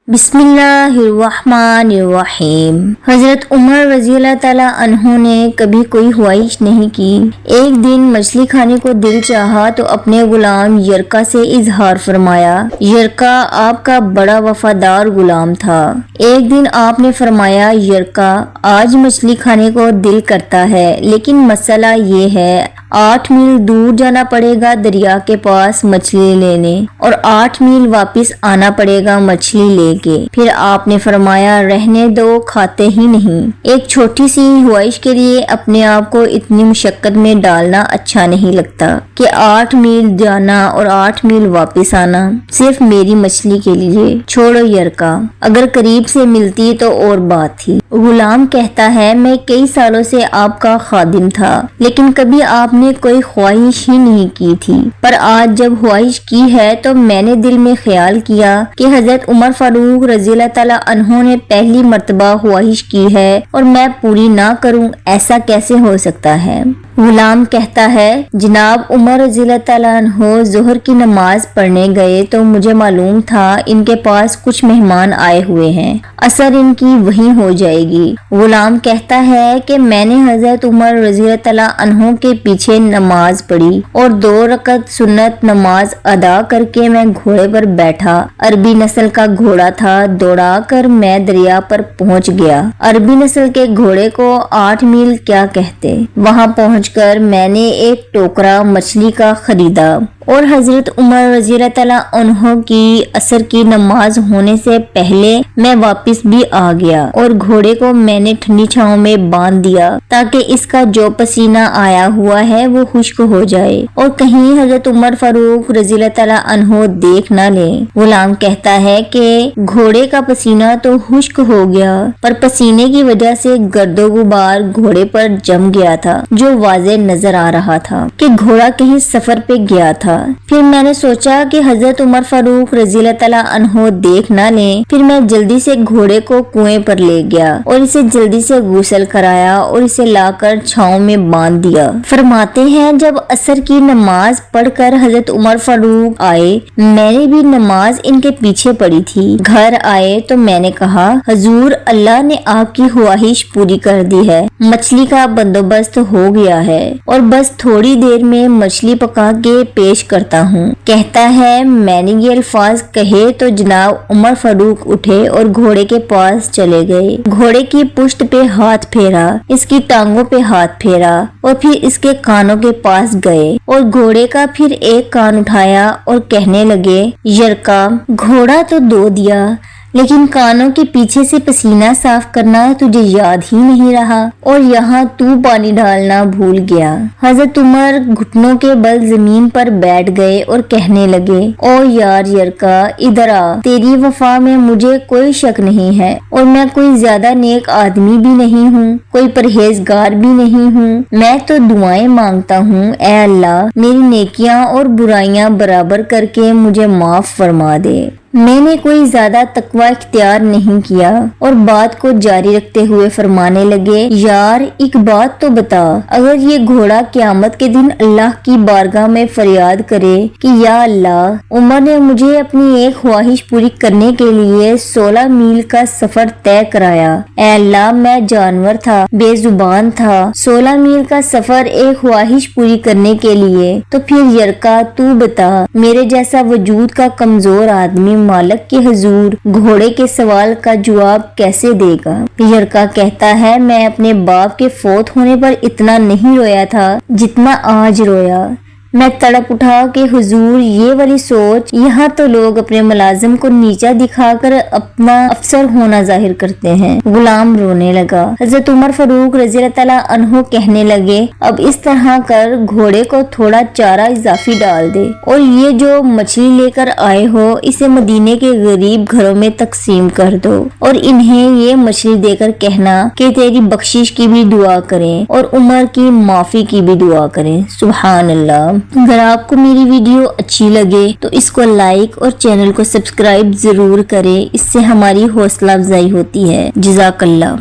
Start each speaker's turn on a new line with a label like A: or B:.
A: बिस्मिल्लाहिर्रहमानिर्रहीम। हजरत उमर रजी अल्लाह ताला अन्हु ने कभी कोई ख्वाहिश नहीं की। एक दिन मछली खाने को दिल चाहा तो अपने गुलाम यरका से इजहार फरमाया। यरका आपका बड़ा वफादार गुलाम था। एक दिन आपने फरमाया, यरका आज मछली खाने को दिल करता है, लेकिन मसला ये है 8 मील दूर जाना पड़ेगा दरिया के पास मछली लेने और 8 मील वापस आना पड़ेगा मछली लेके। फिर आपने फरमाया, रहने दो, खाते ही नहीं। एक छोटी सी ख्वाहिश के लिए अपने आप को इतनी मुशक्कत में डालना अच्छा नहीं लगता कि 8 मील जाना और 8 मील वापस आना सिर्फ मेरी मछली के लिए। छोड़ो यरका, अगर करीब से मिलती तो और बात थी। गुलाम कहता है, मैं कई सालों से आपका खादिम था, लेकिन कभी आपने कोई ख्वाहिश ही नहीं की थी। पर आज जब ख्वाहिश की है तो मैंने दिल में ख्याल किया कि हजरत उमर फारूक रज़ी अल्लाह ताला अन्हु ने पहली मर्तबा ख्वाहिश की है और मैं पूरी ना करूं, ऐसा कैसे हो सकता है। गुलाम कहता है, जनाब उमर रज़ी अल्लाह ताला अन्हु ज़ोहर की नमाज पढ़ने गए तो मुझे मालूम था इनके पास कुछ मेहमान आए हुए हैं, असर इनकी वहीं हो जाएगी। गुलाम कहता है कि मैंने हजरत उमर रज़ी अल्लाह ताला अन्हु के पीछे नमाज पढ़ी और 2 रकत सुन्नत नमाज अदा करके मैं घोड़े पर बैठा। अरबी नस्ल का घोड़ा था। दौड़ाकर मैं दरिया पर पहुंच गया। अरबी नस्ल के घोड़े को 8 मील क्या कहते। वहां पहुंचकर मैंने एक टोकरा मछली का खरीदा और हजरत उमर रज़ी अल्लाह ताला अन्हु की असर की नमाज होने से पहले मैं वापस भी आ गया और घोड़े को मैंने ठंडी छांव में बांध दिया ताकि इसका जो पसीना आया हुआ है वो खुश्क हो जाए और कहीं हजरत उमर फारूक रज़ी अल्लाह ताला अन्हु देख न ले। गुलाम कहता है कि घोड़े का पसीना तो खुश्क हो गया, पर पसीने की वजह से गर्दो गुबार घोड़े पर जम गया था, जो वाज़े नजर आ रहा था कि घोड़ा कहीं सफर पे गया था। फिर मैंने सोचा कि हजरत उमर फारूक रज़ी अल्लाह ताला अन्हु देख ना लें। फिर मैं जल्दी से घोड़े को कुएं पर ले गया और इसे जल्दी से गुस्ल कराया और इसे लाकर छांव में बांध दिया। फरमाते हैं, जब असर की नमाज पढ़कर हजरत उमर फारूक आए, मैंने भी नमाज इनके पीछे पढ़ी थी। घर आए तो मैंने कहा, हजूर अल्लाह ने आपकी ख्वाहिश पूरी कर दी है, मछली का बंदोबस्त हो गया है और बस थोड़ी देर में मछली पका के पेश करता हूँ। कहता है, मैंने ये अल्फाज कहे तो जनाब उमर फारूक उठे और घोड़े के पास चले गए। घोड़े की पुश्त पे हाथ फेरा, इसकी टांगों पे हाथ फेरा और फिर इसके कानों के पास गए और घोड़े का फिर एक कान उठाया और कहने लगे, यरका घोड़ा तो दो दिया, लेकिन कानों के पीछे से पसीना साफ करना तुझे याद ही नहीं रहा और यहाँ तू पानी डालना भूल गया। हजरत उमर घुटनों के बल जमीन पर बैठ गए और कहने लगे, ओ यार यरका इधर आ, तेरी वफा में मुझे कोई शक नहीं है और मैं कोई ज्यादा नेक आदमी भी नहीं हूँ, कोई परहेजगार भी नहीं हूँ। मैं तो दुआएं मांगता हूँ, ऐ अल्लाह मेरी नेकियां और बुराइयां बराबर करके मुझे माफ फरमा दे। मैंने कोई ज्यादा तकवा इख्तियार नहीं किया और बात को जारी रखते हुए फरमाने लगे, यार एक बात तो बता, अगर ये घोड़ा क़यामत के दिन अल्लाह की बारगाह में फरियाद करे कि या अल्लाह उमर ने मुझे अपनी एक ख्वाहिश पूरी करने के लिए 16 मील का सफर तय कराया। ऐ अल्लाह मैं जानवर था, बेजुबान था, 16 मील का सफर एक ख्वाहिश पूरी करने के लिए, तो फिर यरका तू बता, मेरे जैसा वजूद का कमजोर आदमी मालिक के हुजूर घोड़े के सवाल का जवाब कैसे देगा। यरका कहता है, मैं अपने बाप के फौत होने पर इतना नहीं रोया था जितना आज रोया। मैं तड़प उठा कि हुजूर ये वाली सोच, यहाँ तो लोग अपने मुलाजिम को नीचा दिखाकर अपना अफसर होना जाहिर करते हैं। गुलाम रोने लगा। हजरत उमर फारूक रज़ी अल्लाह ताला अन्हु कहने लगे, अब इस तरह कर घोड़े को थोड़ा चारा इजाफी डाल दे और ये जो मछली लेकर आए हो इसे मदीने के गरीब घरों में तकसीम कर दो और इन्हें ये मछली देकर कहना कि तेरी बख्शिश की भी दुआ करें और उमर की माफी की भी दुआ करें। सुभान अल्लाह। अगर आपको मेरी वीडियो अच्छी लगे तो इसको लाइक और चैनल को सब्सक्राइब जरूर करें, इससे हमारी हौसला अफजाई होती है। जज़ाकल्लाह।